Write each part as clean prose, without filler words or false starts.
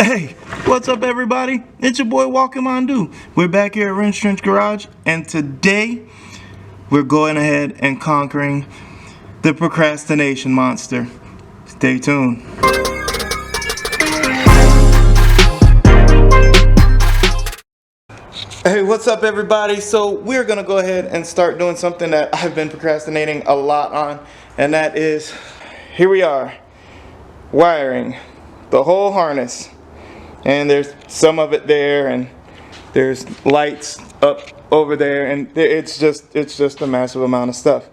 Hey, what's up everybody? It's your boy Walking Mondu. We're back here at Wrenchtrenchers Garage, and today we're going ahead and conquering the procrastination monster. Stay tuned. Hey, what's up everybody? So we're gonna go ahead and start doing something that I've been procrastinating a lot on, and that is, here we are, wiring the whole harness. And there's some of it there, and there's lights up over there, and it's just a massive amount of stuff.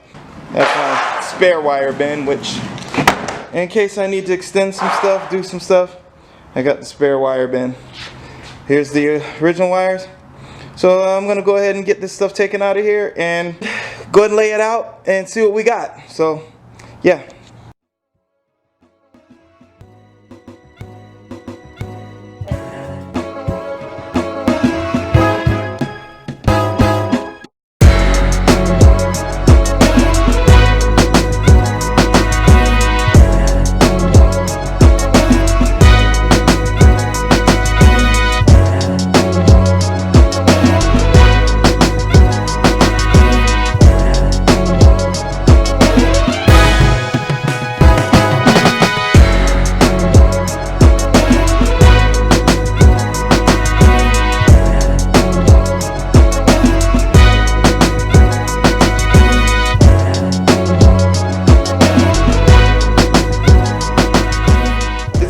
That's my spare wire bin, which in case I need to extend some stuff, do some stuff, I got the spare wire bin. Here's the original wires. So I'm gonna go ahead and get this stuff taken out of here and go ahead and lay it out and see what we got. So yeah.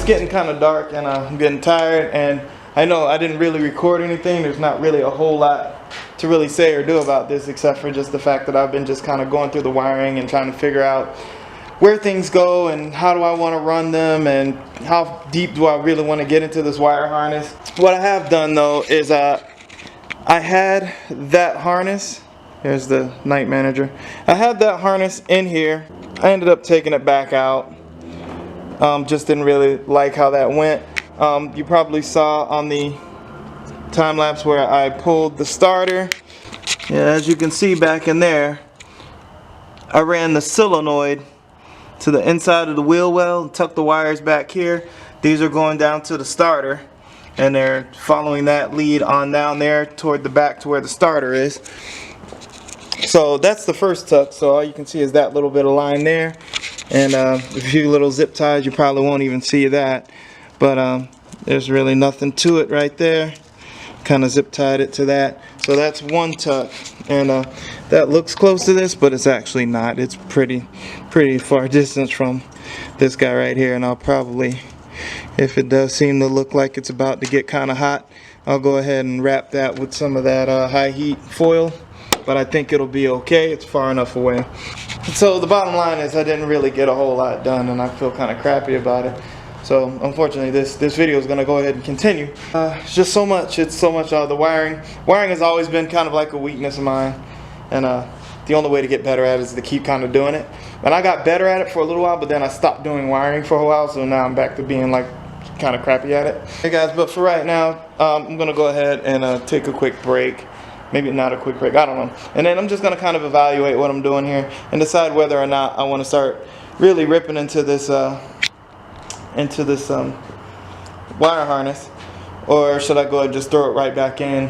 Getting kind of dark, and I'm getting tired, and I know I didn't really record anything. There's not really a whole lot to really say or do about this, except for just the fact that I've been just kind of going through the wiring and trying to figure out where things go and how do I want to run them and how deep do I really want to get into this wire harness. What I have done though is I had that harness. Here's the night manager. I had that harness in here. I ended up taking it back out. Just didn't really like how that went. You probably saw on the time lapse where I pulled the starter. Yeah, as you can see back in there, I ran the solenoid to the inside of the wheel well, tucked the wires back here. These are going down to the starter, and they're following that lead on down there toward the back to where the starter is. So that's the first tuck. So all you can see is that little bit of line there. And a few little zip ties. You probably won't even see that, but there's really nothing to it right there. Kind of zip tied it to that. So that's one tuck, and that looks close to this, but it's actually not. It's pretty far distance from this guy right here, and I'll probably, if it does seem to look like it's about to get kind of hot, I'll go ahead and wrap that with some of that high heat foil, but I think it'll be okay. It's far enough away. So the bottom line is I didn't really get a whole lot done, and I feel kind of crappy about it. So unfortunately this video is going to go ahead and continue. It's just so much. It's so much the wiring. Wiring has always been kind of like a weakness of mine, and the only way to get better at it is to keep kind of doing it. And I got better at it for a little while, but then I stopped doing wiring for a while, so now I'm back to being like kind of crappy at it. Hey guys, but for right now, I'm going to go ahead and take a quick break. Maybe not a quick break, I don't know. And then I'm just going to kind of evaluate what I'm doing here and decide whether or not I want to start really ripping into this wire harness, or should I go ahead and just throw it right back in,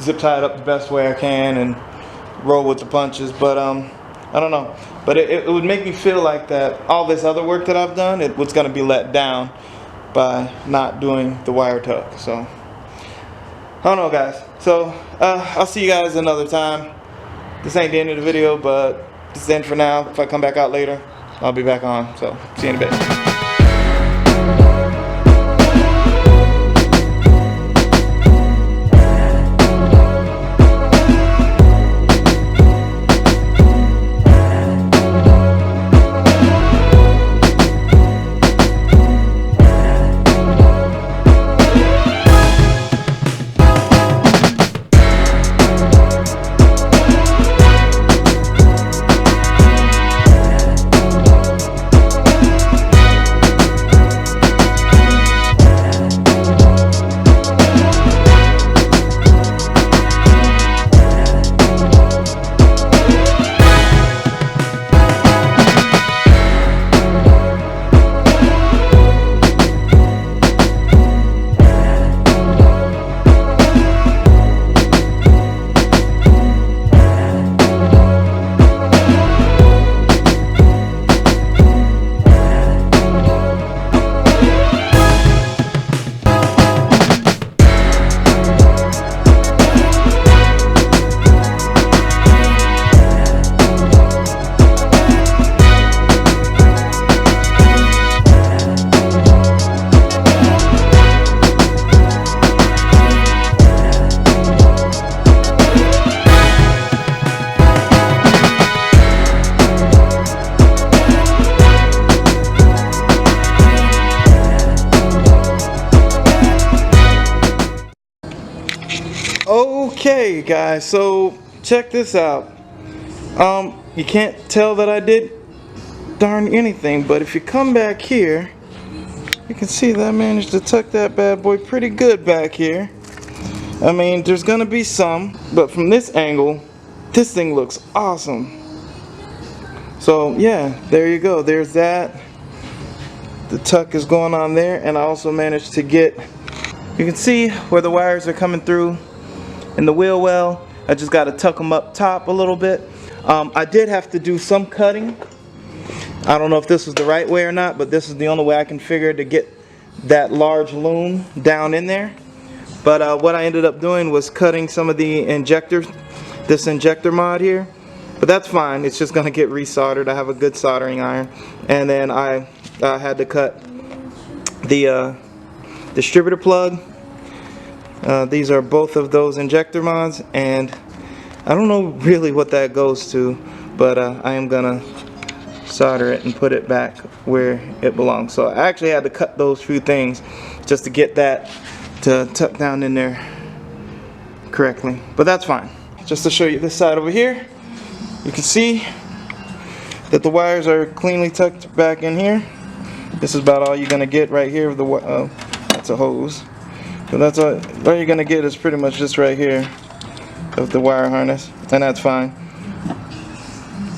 zip tie it up the best way I can and roll with the punches. But I don't know. But it would make me feel like that all this other work that I've done, it was going to be let down by not doing the wire tuck. So I don't know guys, so I'll see you guys another time. This ain't the end of the video, but this is the end for now. If I come back out later, I'll be back on, so see you in a bit. guys, so check this out. You can't tell that I did darn anything, but if you come back here, you can see that I managed to tuck that bad boy pretty good back here. I mean, there's gonna be some, but from this angle, this thing looks awesome. So yeah, there you go, there's that. The tuck is going on there, and I also managed to get, you can see where the wires are coming through in the wheel well. I just got to tuck them up top a little bit. I did have to do some cutting. I don't know if this was the right way or not, but this is the only way I can figure to get that large loom down in there. But what I ended up doing was cutting some of the injectors, this injector mod here. But that's fine, it's just going to get resoldered. I have a good soldering iron. And then I had to cut the distributor plug. These are both of those injector mods, and I don't know really what that goes to, but I am gonna solder it and put it back where it belongs. So I actually had to cut those few things just to get that to tuck down in there correctly, but that's fine. Just to show you this side over here, you can see that the wires are cleanly tucked back in here. This is about all you're gonna get right here with the that's a hose. So that's all you're gonna get is pretty much just right here of the wire harness, and that's fine.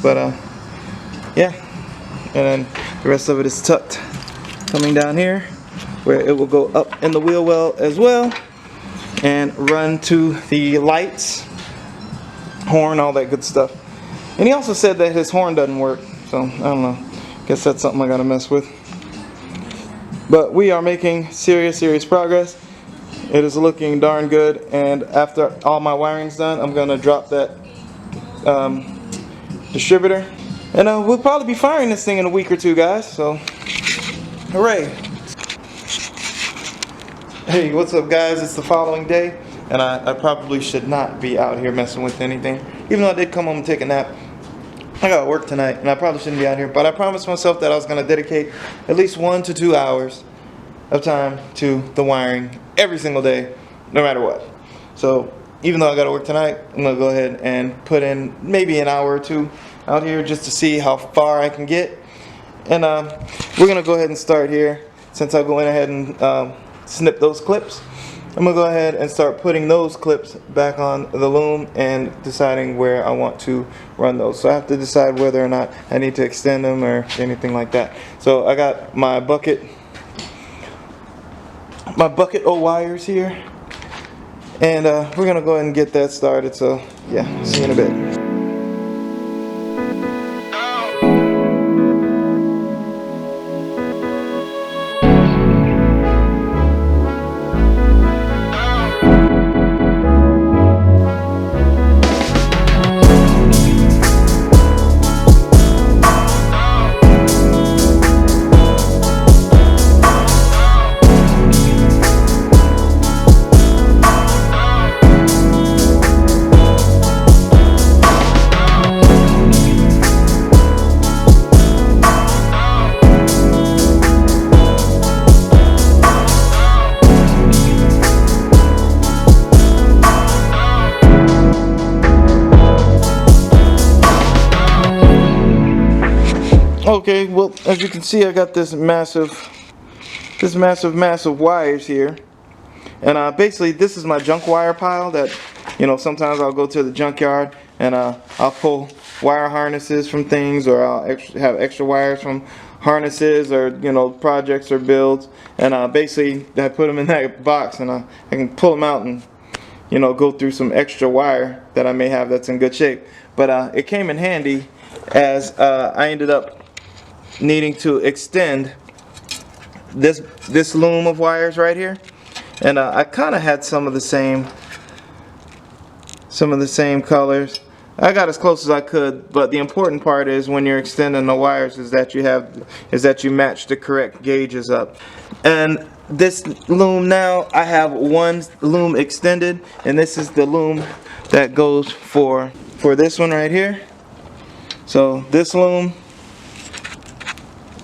But yeah, and then the rest of it is tucked coming down here, where it will go up in the wheel well as well, and run to the lights, horn, all that good stuff. And he also said that his horn doesn't work, so I don't know. Guess that's something I gotta mess with. But we are making serious progress. It is looking darn good, and after all my wiring's done, I'm gonna drop that distributor, and we'll probably be firing this thing in a week or two, guys. So, hooray! Hey, what's up, guys? It's the following day, and I probably should not be out here messing with anything, even though I did come home and take a nap. I got work tonight, and I probably shouldn't be out here, but I promised myself that I was gonna dedicate at least 1 to 2 hours of time to the wiring every single day, no matter what. So even though I gotta work tonight, I'm gonna go ahead and put in maybe an hour or two out here just to see how far I can get. And we're gonna go ahead and start here. Since I go in ahead and snip those clips, I'm gonna go ahead and start putting those clips back on the loom and deciding where I want to run those. So I have to decide whether or not I need to extend them or anything like that. So I got my bucket of wires here, and we're gonna go ahead and get that started. So yeah, see you in a bit. Okay, well, as you can see, I got this massive wires here, and basically this is my junk wire pile that, you know, sometimes I'll go to the junkyard and I'll pull wire harnesses from things, or I'll have extra wires from harnesses, or, you know, projects or builds, and basically I put them in that box, and I can pull them out and, you know, go through some extra wire that I may have that's in good shape. But it came in handy as I ended up needing to extend this loom of wires right here, and I kind of had some of the same colors. I got as close as I could, but the important part is when you're extending the wires is that you match the correct gauges up. And this loom now, I have one loom extended, and this is the loom that goes for this one right here. So this loom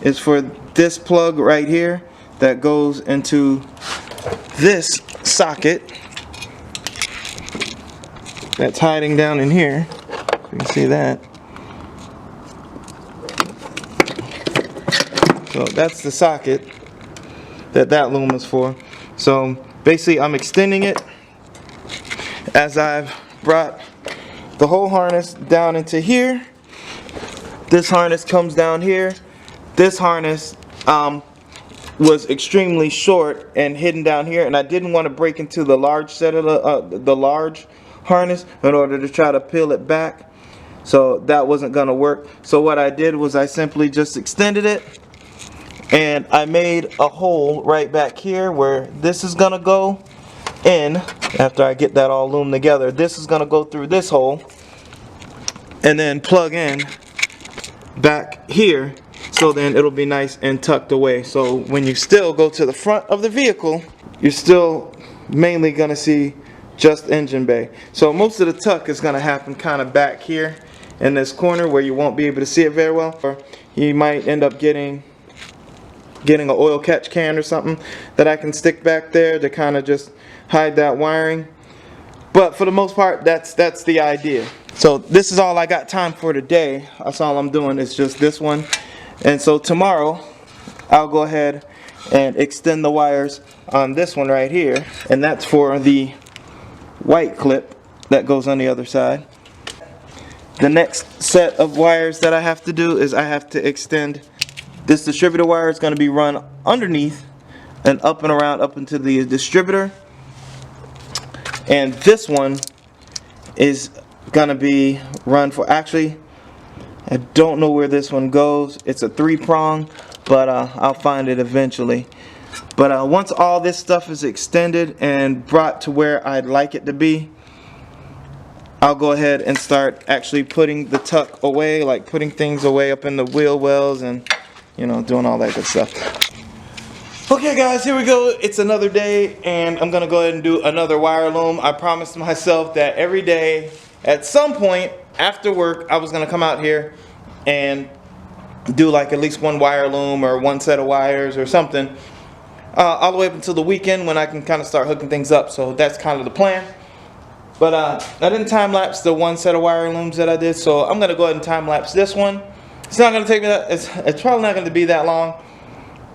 is for this plug right here that goes into this socket that's hiding down in here. You can see that. So that's the socket that loom is for. So basically I'm extending it as I've brought the whole harness down into here. This harness comes down here. This harness was extremely short and hidden down here, and I didn't want to break into the large set of the large harness in order to try to peel it back. So that wasn't going to work. So what I did was I simply just extended it, and I made a hole right back here where this is gonna go in. After I get that all loomed together, this is gonna go through this hole and then plug in back here, so then it'll be nice and tucked away. So when you still go to the front of the vehicle, you're still mainly gonna see just engine bay. So most of the tuck is gonna happen kind of back here in this corner where you won't be able to see it very well, or you might end up getting an oil catch can or something that I can stick back there to kind of just hide that wiring. But for the most part, that's the idea. So this is all I got time for today. That's all I'm doing is just this one. And so tomorrow I'll go ahead and extend the wires on this one right here, and that's for the white clip that goes on the other side. The next set of wires that I have to do is I have to extend this distributor wire. Is going to be run underneath and up and around up into the distributor, and this one is going to be run for, actually I don't know where this one goes. It's a 3-prong, but I'll find it eventually. But once all this stuff is extended and brought to where I'd like it to be, I'll go ahead and start actually putting the tuck away, like putting things away up in the wheel wells and, you know, doing all that good stuff. Okay guys, here we go. It's another day, and I'm gonna go ahead and do another wire loom. I promised myself that every day at some point after work I was gonna come out here and do like at least one wire loom or one set of wires or something, all the way up until the weekend when I can kind of start hooking things up. So that's kind of the plan. But I didn't time lapse the one set of wire looms that I did, so I'm gonna go ahead and time lapse this one. It's not gonna take me that, it's probably not gonna be that long.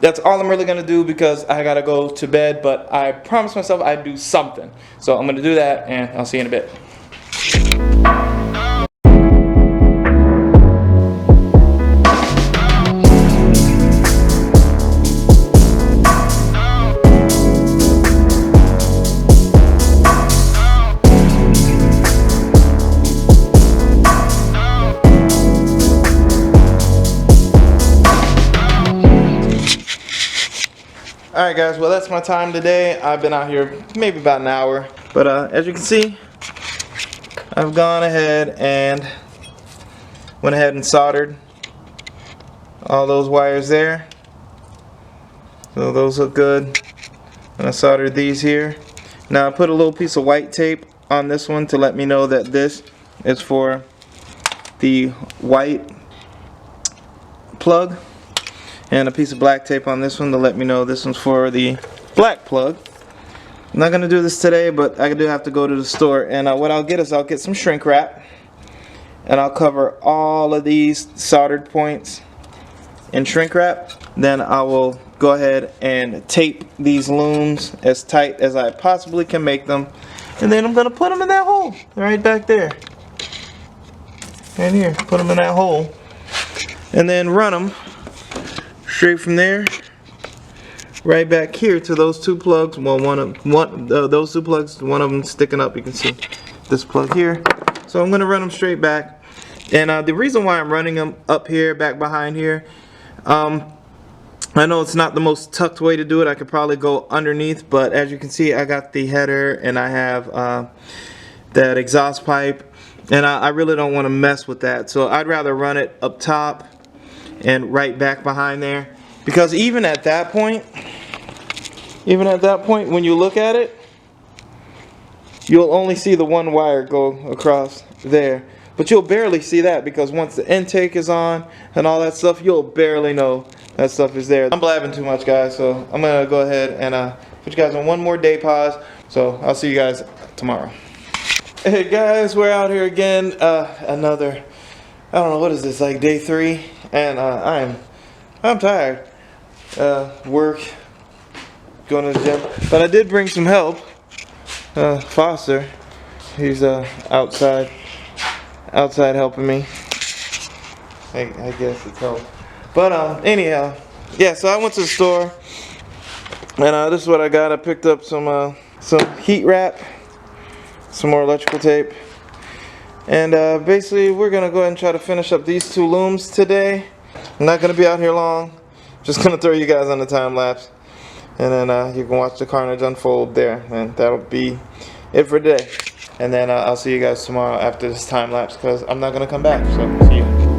That's all I'm really gonna do because I gotta go to bed, but I promised myself I'd do something. So I'm gonna do that, and I'll see you in a bit. Alright guys, well that's my time today. I've been out here maybe about an hour. But as you can see, I've gone ahead and went ahead and soldered all those wires there. So those look good. And I soldered these here. Now I put a little piece of white tape on this one to let me know that this is for the white plug, and a piece of black tape on this one to let me know this one's for the black plug. I'm not gonna do this today, but I do have to go to the store, and what I'll get is I'll get some shrink wrap, and I'll cover all of these soldered points in shrink wrap. Then I will go ahead and tape these looms as tight as I possibly can make them, and then I'm gonna put them in that hole right back there, right here. Put them in that hole, and then run them straight from there right back here to those two plugs. Well, those two plugs, one of them sticking up. You can see this plug here. So I'm going to run them straight back. And the reason why I'm running them up here, back behind here, I know it's not the most tucked way to do it. I could probably go underneath, but as you can see, I got the header and I have that exhaust pipe, and I really don't want to mess with that. So I'd rather run it up top and right back behind there, because even at that point when you look at it, you'll only see the one wire go across there, but you'll barely see that, because once the intake is on and all that stuff, you'll barely know that stuff is there. I'm blabbing too much guys, so I'm gonna go ahead and put you guys on one more day pause. So I'll see you guys tomorrow. Hey guys, we're out here again. Another, I don't know, what is this, like day 3? And I'm tired. Work, going to the gym. But I did bring some help. Foster, he's outside helping me. I guess it's help. But anyhow, yeah. So I went to the store, and this is what I got. I picked up some heat wrap, some more electrical tape, and basically we're gonna go ahead and try to finish up these 2 looms today. I'm not gonna be out here long. Just gonna throw you guys on the time lapse, and then you can watch the carnage unfold there, and that'll be it for today. And then I'll see you guys tomorrow after this time lapse, because I'm not gonna come back. So see you.